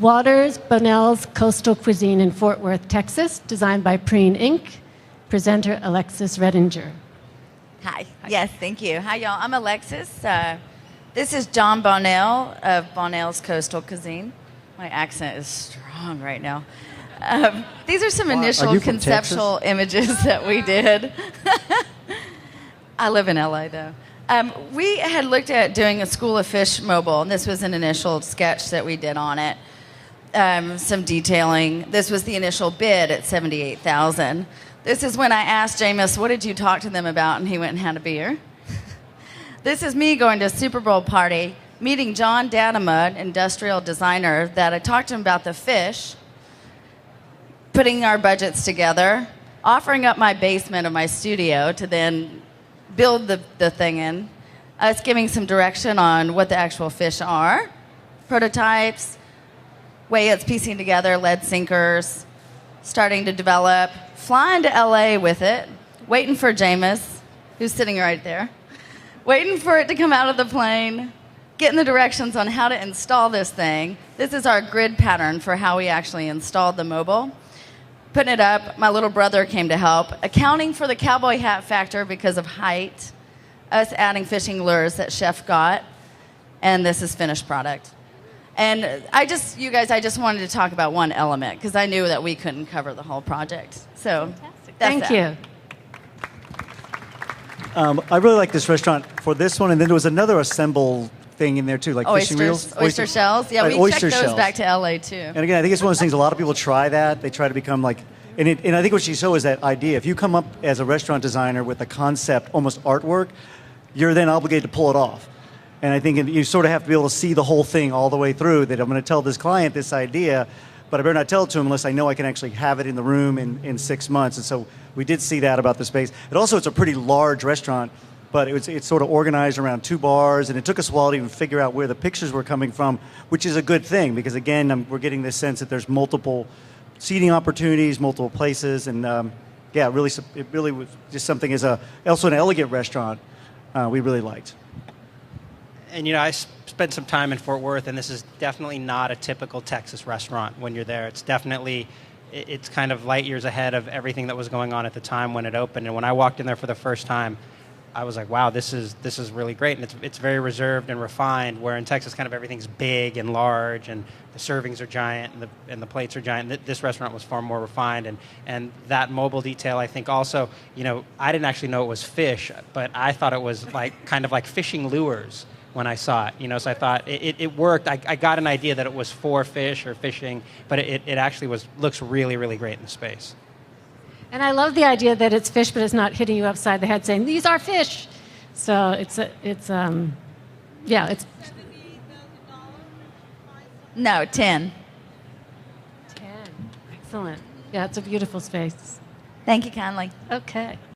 Waters, Bonnell's Coastal Cuisine in Fort Worth, Texas, designed by Preen, Inc. Presenter Alexis Redinger. Hi. Yes, thank you. Hi, y'all. I'm Alexis. This is John Bonnell of Bonnell's Coastal Cuisine. My accent is strong right now. These are some initial conceptual images that we did. I live in LA, though. We had looked at doing a School of Fish mobile, and this was an initial sketch that we did on it. Some detailing. This was the initial bid at $78,000. This is when I asked Jameis, what did you talk to them about? And he went and had a beer. This is me going to a Super Bowl party, meeting John Dadamud, industrial designer, that I talked to him about the fish, putting our budgets together, offering up my basement of my studio to then build the thing in, us giving some direction on what the actual fish are, prototypes, way it's piecing together, lead sinkers, starting to develop, flying to LA with it, waiting for Jameis, who's sitting right there, waiting for it to come out of the plane, getting the directions on how to install this thing. This is our grid pattern for how we actually installed the mobile. Putting it up, my little brother came to help, accounting for the cowboy hat factor because of height, us adding fishing lures that Chef got, and this is finished product. And I just wanted to talk about one element because I knew that we couldn't cover the whole project. So Thank you. I really like this restaurant for this one, and then there was another assemble thing in there too, like fishing reels. Oyster shells. Yeah, right, we checked those shells. back to LA too. And again, I think it's one of those things, a lot of people try that. They try to become like, and I think what she showed is that idea. If you come up as a restaurant designer with a concept, almost artwork, you're then obligated to pull it off. And I think you sort of have to be able to see the whole thing all the way through, that I'm going to tell this client this idea, but I better not tell it to him unless I know I can actually have it in the room in 6 months. And so we did see that about the space. And also, it's a pretty large restaurant, but it's sort of organized around 2 bars, and it took us a while to even figure out where the pictures were coming from, which is a good thing, because again, we're getting this sense that there's multiple seating opportunities, multiple places, and yeah, it really was just something also an elegant restaurant we really liked. And I spent some time in Fort Worth, and this is definitely not a typical Texas restaurant when you're there. It's kind of light years ahead of everything that was going on at the time when it opened. And when I walked in there for the first time, I was like, wow, this is really great. And it's very reserved and refined, where in Texas kind of everything's big and large, and the servings are giant and the plates are giant. This restaurant was far more refined, and that mobile detail, I think also, I didn't actually know it was fish, but I thought it was like kind of like fishing lures when I saw it, so I thought it worked. I got an idea that it was for fish or fishing, but it actually looks really, really great in the space. And I love the idea that it's fish, but it's not hitting you upside the head saying, these are fish. So it's No, 10. 10. Excellent. Yeah, it's a beautiful space. Thank you kindly. Okay.